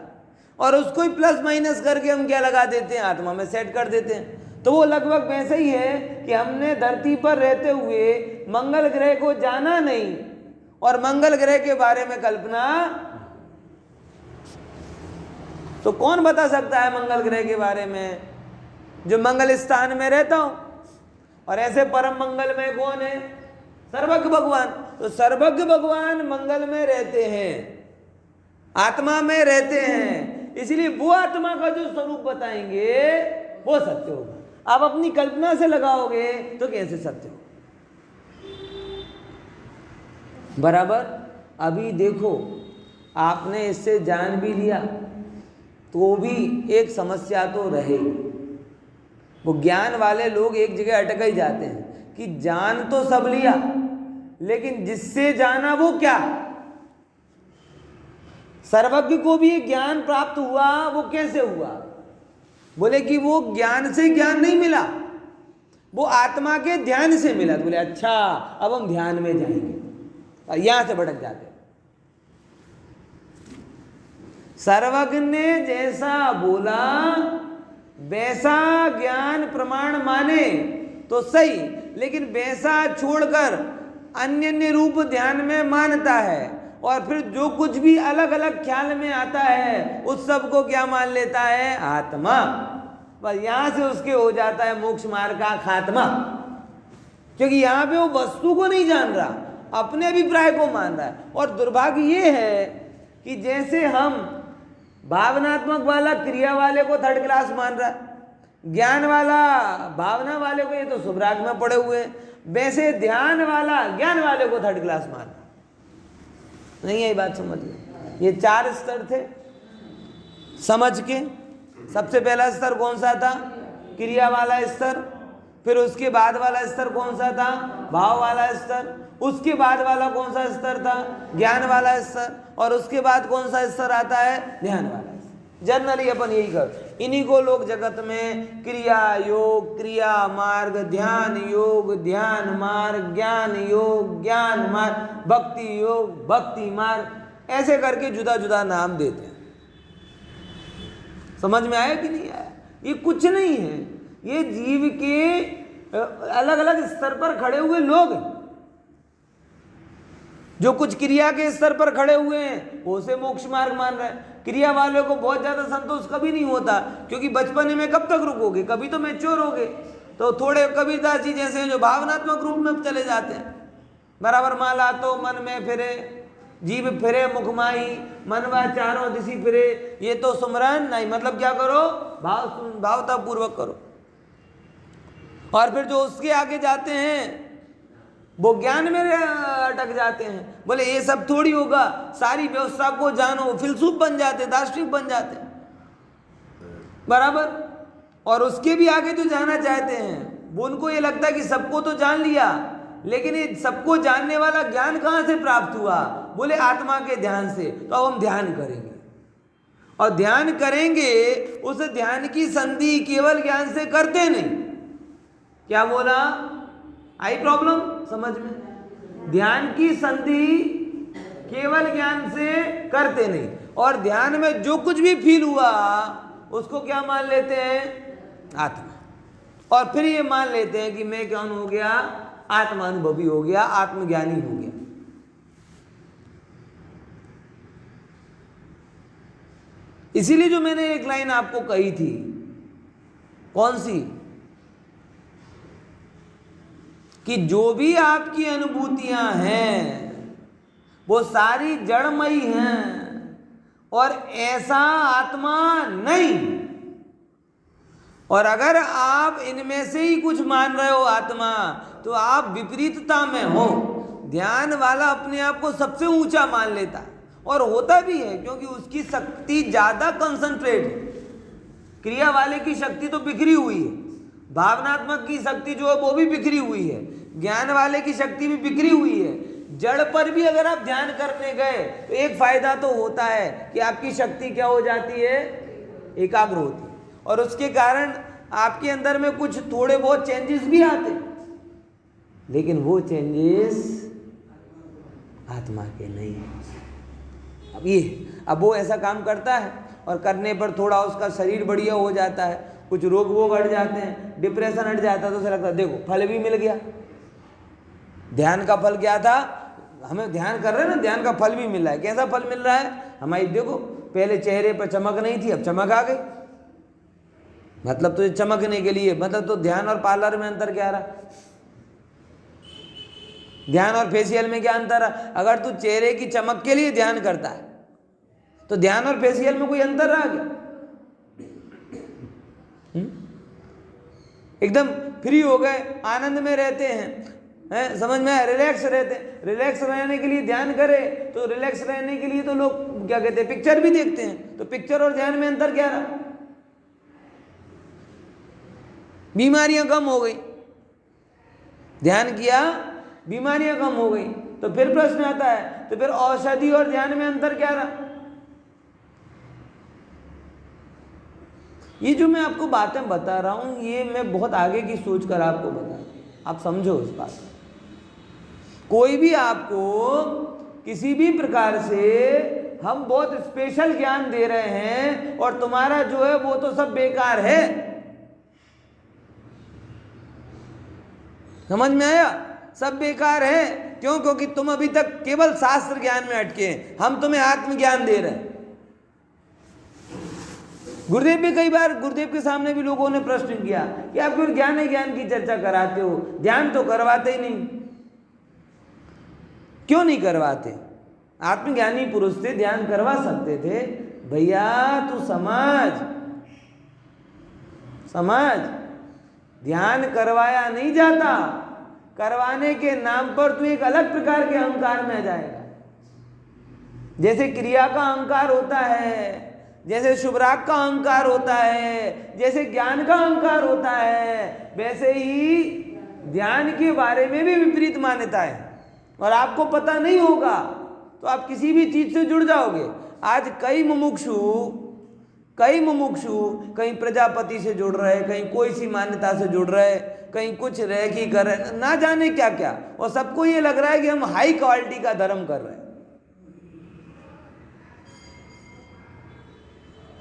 और उसको ही प्लस माइनस करके हम क्या लगा देते हैं, आत्मा में सेट कर देते हैं। तो वो लगभग वैसे ही है कि हमने धरती पर रहते हुए मंगल ग्रह को जाना नहीं और मंगल ग्रह के बारे में कल्पना। तो कौन बता सकता है मंगल ग्रह के बारे में? जो मंगल स्थान में रहता हूं। और ऐसे परम मंगल में कौन है? सर्वज्ञ भगवान। तो सर्वज्ञ भगवान मंगल में रहते हैं, आत्मा में रहते हैं, इसलिए वो आत्मा का जो स्वरूप बताएंगे वो सत्य होगा। आप अपनी कल्पना से लगाओगे तो कैसे सत्य होगा? बराबर। अभी देखो आपने इससे जान भी लिया तो भी एक समस्या तो रहेगी। वो ज्ञान वाले लोग एक जगह अटक ही जाते हैं कि जान तो सब लिया, लेकिन जिससे जाना वो क्या? सर्वज्ञ को भी ज्ञान प्राप्त हुआ, वो कैसे हुआ? बोले कि वो ज्ञान से ज्ञान नहीं मिला, वो आत्मा के ध्यान से मिला। तो बोले अच्छा अब हम ध्यान में जाएंगे, और यहां से भटक जाते। सर्वज्ञ ने जैसा बोला वैसा ज्ञान प्रमाण माने तो सही, लेकिन वैसा छोड़कर अन्य अन्य रूप ध्यान में मानता है, और फिर जो कुछ भी अलग अलग ख्याल में आता है उस सब को क्या मान लेता है? आत्मा। बस यहां से उसके हो जाता है मोक्ष मार्ग का खात्मा, क्योंकि यहां पे वो वस्तु को नहीं जान रहा, अपने अभिप्राय को मान रहा है। और दुर्भाग्य ये है कि जैसे हम भावनात्मक वाला क्रिया वाले को थर्ड क्लास मान रहा है, ज्ञान वाला भावना वाले को, ये तो सुभराग में पड़े हुए हैं, वैसे ध्यान वाला ज्ञान वाले को थर्ड क्लास मान रहा। नहीं आई बात समझ में? ये 4 स्तर थे समझ के। सबसे पहला स्तर कौन सा था? क्रिया वाला स्तर। फिर उसके बाद वाला स्तर कौन सा था? भाव वाला स्तर। उसके बाद वाला कौन सा स्तर था? ज्ञान वाला स्तर। और उसके बाद कौन सा स्तर आता है? ध्यान वाला स्तर। जनरली अपन यही कर, इन्हीं को लोग जगत में क्रिया योग, क्रिया मार्ग, ध्यान योग, ध्यान मार्ग, ज्ञान योग, ज्ञान मार्ग, भक्ति योग, भक्ति मार्ग, ऐसे करके जुदा जुदा नाम देते हैं। समझ में आया कि नहीं आया? ये कुछ नहीं है, ये जीव के अलग अलग स्तर पर खड़े हुए लोग हैं। जो कुछ क्रिया के स्तर पर खड़े हुए हैं वो उसे मोक्ष मार्ग मान रहे हैं। क्रिया वालों को बहुत ज्यादा संतोष कभी नहीं होता, क्योंकि बचपन में कब तक रुकोगे? कभी तो मैच्योर होगे। तो थोड़े कबीरदास जी जैसे हैं जो भावनात्मक रूप में चले जाते हैं, बराबर। माला तो मन में फिरे, जीव फिरे मुखमाई, मनवा चारों दिशि फिरे, ये तो सुमरन नहीं। मतलब क्या करो? भावता पूर्वक करो। और फिर जो उसके आगे जाते हैं वो ज्ञान में अटक जाते हैं। बोले ये सब थोड़ी होगा, सारी व्यवस्था को जानो, फिलसूफ बन जाते, दार्शनिक बन जाते, बराबर। और उसके भी आगे जो जाना चाहते हैं वो उनको ये लगता है कि सबको तो जान लिया, लेकिन ये सबको जानने वाला ज्ञान कहाँ से प्राप्त हुआ? बोले आत्मा के ध्यान से। तो अब हम ध्यान करेंगे, और ध्यान करेंगे, उस ध्यान की संधि केवल ज्ञान से करते नहीं। क्या बोला? आई प्रॉब्लम समझ में? ध्यान की संधि केवल ज्ञान से करते नहीं, और ध्यान में जो कुछ भी फील हुआ उसको क्या मान लेते हैं? आत्मा। और फिर ये मान लेते हैं कि मैं कौन हो गया? आत्मा अनुभवी हो गया, आत्मज्ञानी हो गया। इसीलिए जो मैंने एक लाइन आपको कही थी, कौन सी? कि जो भी आपकी अनुभूतियां हैं वो सारी जड़मयी हैं और ऐसा आत्मा नहीं। और अगर आप इनमें से ही कुछ मान रहे हो आत्मा, तो आप विपरीतता में हो। ध्यान वाला अपने आप को सबसे ऊंचा मान लेता है, और होता भी है, क्योंकि उसकी शक्ति ज़्यादा कंसंट्रेट है। क्रिया वाले की शक्ति तो बिखरी हुई है, भावनात्मक की शक्ति जो है वो भी बिखरी हुई है, ज्ञान वाले की शक्ति भी बिखरी हुई है। जड़ पर भी अगर आप ध्यान करने गए तो एक फायदा तो होता है कि आपकी शक्ति क्या हो जाती है? एकाग्र होती है, और उसके कारण आपके अंदर में कुछ थोड़े बहुत चेंजेस भी आते, लेकिन वो चेंजेस आत्मा के नहीं है। अब वो ऐसा काम करता है और करने पर थोड़ा उसका शरीर बढ़िया हो जाता है, कुछ रोग वोग हट जाते हैं, डिप्रेशन हट जाता है, तो उसे लगता है देखो फल भी मिल गया। ध्यान का फल क्या था? हमें ध्यान कर रहे हैं ना, ध्यान का फल भी मिल रहा है। कैसा फल मिल रहा है? हमारी देखो पहले चेहरे पर चमक नहीं थी, अब चमक आ गई। मतलब तो चमकने के लिए, मतलब तो ध्यान और पार्लर में अंतर क्या रहा? ध्यान और फेशियल में क्या अंतर है? अगर तू चेहरे की चमक के लिए ध्यान करता है तो ध्यान और फेशियल में कोई अंतर रहा क्या? एकदम फ्री हो गए, आनंद में रहते हैं, समझ में आया? रिलैक्स रहते हैं। रिलैक्स रहने के लिए ध्यान करे तो रिलैक्स रहने के लिए तो लोग क्या कहते हैं? पिक्चर भी देखते हैं। तो पिक्चर और ध्यान में अंतर क्या रहा? बीमारियां कम हो गई, ध्यान किया बीमारियां कम हो गई। तो फिर प्रश्न आता है, तो फिर औषधि और ध्यान में अंतर क्या रहा? ये जो मैं आपको बातें बता रहा हूं, ये मैं बहुत आगे की सोच कर आपको बता रहा हूं, आप समझो उस बात को। कोई भी आपको किसी भी प्रकार से हम बहुत स्पेशल ज्ञान दे रहे हैं और तुम्हारा जो है वो तो सब बेकार है, समझ में आया? सब बेकार है। क्यों? क्योंकि तुम अभी तक केवल शास्त्र ज्ञान में अटके हैं, हम तुम्हें आत्मज्ञान दे रहे हैं। गुरुदेव भी कई बार, गुरुदेव के सामने भी लोगों ने प्रश्न किया कि आप क्यों ज्ञान की चर्चा कराते हो, ध्यान तो करवाते ही नहीं, क्यों नहीं करवाते? आत्मज्ञानी पुरुष से ध्यान करवा सकते थे। भैया तू समझ, ध्यान करवाया नहीं जाता, करवाने के नाम पर तू एक अलग प्रकार के अहंकार में आ जाएगा। जैसे क्रिया का अहंकार होता है, जैसे शुभराग का अहंकार होता है, जैसे ज्ञान का अहंकार होता है, वैसे ही ध्यान के बारे में भी विपरीत मान्यता है, और आपको पता नहीं होगा तो आप किसी भी चीज से जुड़ जाओगे। आज कई मुमुक्षु कहीं प्रजापति से जुड़ रहे, कहीं कोई सी मान्यता से जुड़ रहे, कहीं कुछ रेखी कर रहे, ना जाने क्या क्या, और सबको ये लग रहा है कि हम हाई क्वालिटी का धर्म कर रहे हैं।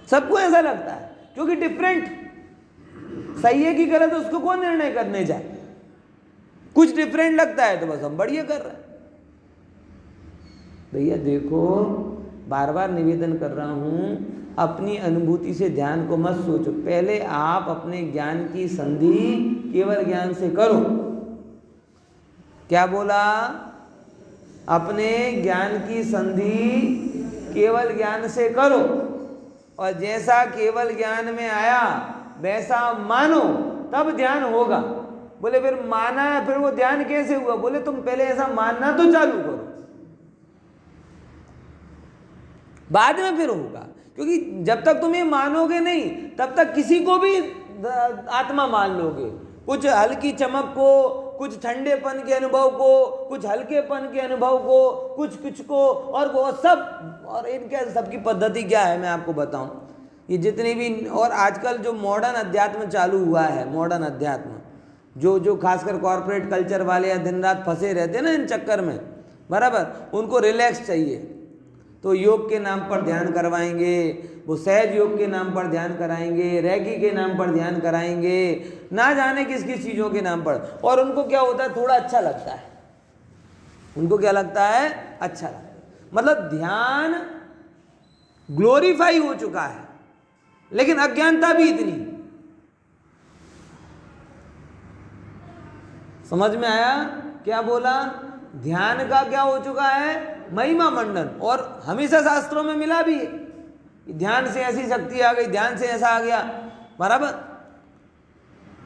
सबको ऐसा लगता है, क्योंकि डिफरेंट। सही है कि गलत उसको कौन निर्णय करने जाए? कुछ डिफरेंट लगता है तो बस हम बढ़िया कर रहे हैं। भैया देखो, बार बार निवेदन कर रहा हूं, अपनी अनुभूति से ध्यान को मत सोचो। पहले आप अपने ज्ञान की संधि केवल ज्ञान से करो। क्या बोला? अपने ज्ञान की संधि केवल ज्ञान से करो, और जैसा केवल ज्ञान में आया वैसा मानो, तब ध्यान होगा। बोले फिर माना है, फिर वो ध्यान कैसे हुआ? बोले तुम पहले ऐसा मानना तो चालू करो, बाद में फिर होगा। क्योंकि जब तक तुम ये मानोगे नहीं, तब तक किसी को भी आत्मा मान लोगे। कुछ हल्की चमक को, कुछ ठंडेपन के अनुभव को, कुछ हल्केपन के अनुभव को, कुछ को, और वो सब, और इनके सबकी पद्धति क्या है मैं आपको बताऊं। ये जितनी भी, और आजकल जो मॉडर्न अध्यात्म चालू हुआ है, मॉडर्न अध्यात्म, जो खासकर कॉर्पोरेट कल्चर वाले दिन रात फंसे रहते हैं ना इन चक्कर में, बराबर, उनको रिलैक्स चाहिए। तो योग के नाम पर ध्यान करवाएंगे, वो सहज योग के नाम पर ध्यान कराएंगे, रैकी के नाम पर ध्यान कराएंगे, ना जाने किस किस चीज़ों के नाम पर। और उनको क्या होता है, थोड़ा अच्छा लगता है, उनको क्या लगता है, अच्छा लगता है। मतलब ध्यान ग्लोरीफाई हो चुका है, लेकिन अज्ञानता भी इतनी। समझ में आया क्या बोला? ध्यान का क्या हो चुका है, महिमा मंडन। और हमेशा शास्त्रों में मिला भी है, ध्यान से ऐसी शक्ति आ गई, ध्यान से ऐसा आ गया, बराबर।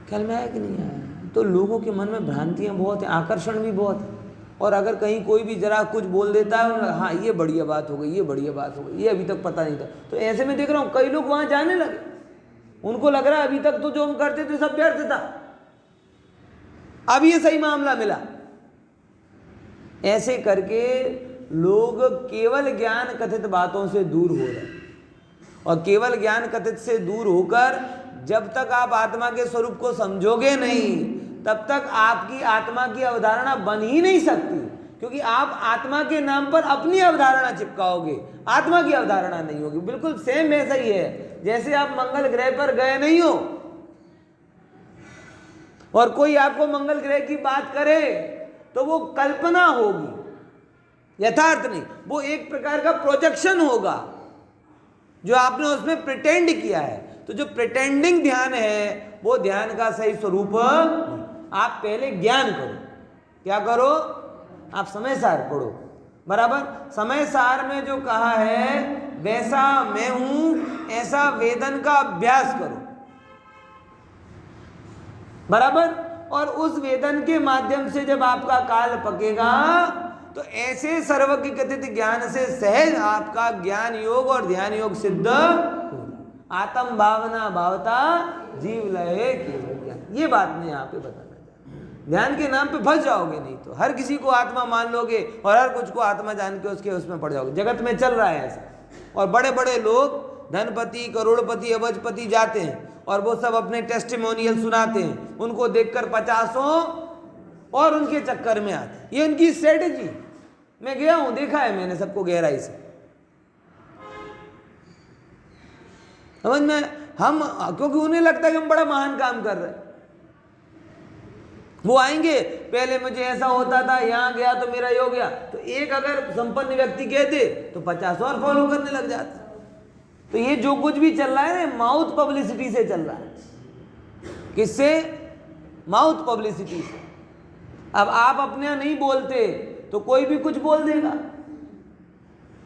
ख्याल में आया कि नहीं आया? तो लोगों के मन में भ्रांतियां बहुत हैं, आकर्षण भी बहुत है। और अगर कहीं कोई भी जरा कुछ बोल देता है, हाँ ये बढ़िया बात हो गई, ये बढ़िया बात हो गई, ये अभी तक पता नहीं था, तो ऐसे में देख रहा हूँ कई लोग वहां जाने लगे। उनको लग रहा है अभी तक तो जो हम करते थे सब व्यर्थ था, अब ये सही मामला मिला। ऐसे करके लोग केवल ज्ञान कथित बातों से दूर हो रहे हैं। और केवल ज्ञान कथित से दूर होकर जब तक आप आत्मा के स्वरूप को समझोगे नहीं, तब तक आपकी आत्मा की अवधारणा बन ही नहीं सकती, क्योंकि आप आत्मा के नाम पर अपनी अवधारणा चिपकाओगे, आत्मा की अवधारणा नहीं होगी। बिल्कुल सेम वैसा ही है जैसे आप मंगल ग्रह पर गए नहीं हो और कोई आपको मंगल ग्रह की बात करे तो वो कल्पना होगी, यथार्थ नहीं। वो एक प्रकार का प्रोजेक्शन होगा जो आपने उसमें प्रिटेंड किया है। तो जो प्रिटेंडिंग ध्यान है वो ध्यान का सही स्वरूप। आप पहले ज्ञान करो, क्या करो, आप समय सार पढ़ो, बराबर। समय सार में जो कहा है वैसा मैं हूं ऐसा वेदन का अभ्यास करो, बराबर। और उस वेदन के माध्यम से जब आपका काल पकेगा तो ऐसे सर्वज्ञ कथित ज्ञान से सहज आपका ज्ञान योग और ध्यान योग सिद्ध होगा। आत्म भावना भावता जीव लहे केवल ज्ञान, ये मैं यहाँ पे बताना चाहता। ध्यान के नाम पे फंस जाओगे, नहीं तो हर किसी को आत्मा मान लोगे और हर कुछ को आत्मा जान के उसके उसमें पड़ जाओगे। जगत में चल रहा है ऐसा, और बड़े बड़े लोग धनपति करोड़पति अबजपति जाते हैं और वो सब अपने टेस्टिमोनियल सुनाते हैं, उनको देखकर 50 और उनके चक्कर में आते। ये उनकी स्ट्रेटेजी। मैं गया हूं, देखा है मैंने सबको गहराई से, समझ में। हम क्योंकि उन्हें लगता है कि हम बड़ा महान काम कर रहे हैं। वो आएंगे, पहले मुझे ऐसा होता था, यहां गया तो मेरा ये हो गया। तो एक अगर संपन्न व्यक्ति कहते तो 50 और फॉलो करने लग जाते। तो ये जो कुछ भी चल रहा है ना, माउथ पब्लिसिटी से चल रहा है। किससे? माउथ पब्लिसिटी से। अब आप अपने नहीं बोलते तो कोई भी कुछ बोल देगा,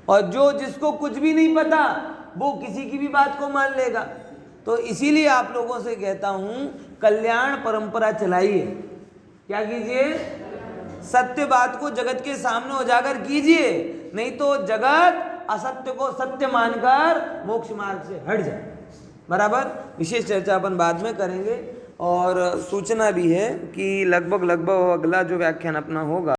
और जो जिसको कुछ भी नहीं पता वो किसी की भी बात को मान लेगा। तो इसीलिए आप लोगों से कहता हूं, कल्याण परंपरा चलाइए। क्या कीजिए? सत्य बात को जगत के सामने उजागर कीजिए, नहीं तो जगत असत्य को सत्य मानकर मोक्ष मार्ग से हट जाए, बराबर। विशेष चर्चा अपन बाद में करेंगे। और सूचना भी है कि लगभग अगला जो व्याख्यान अपना होगा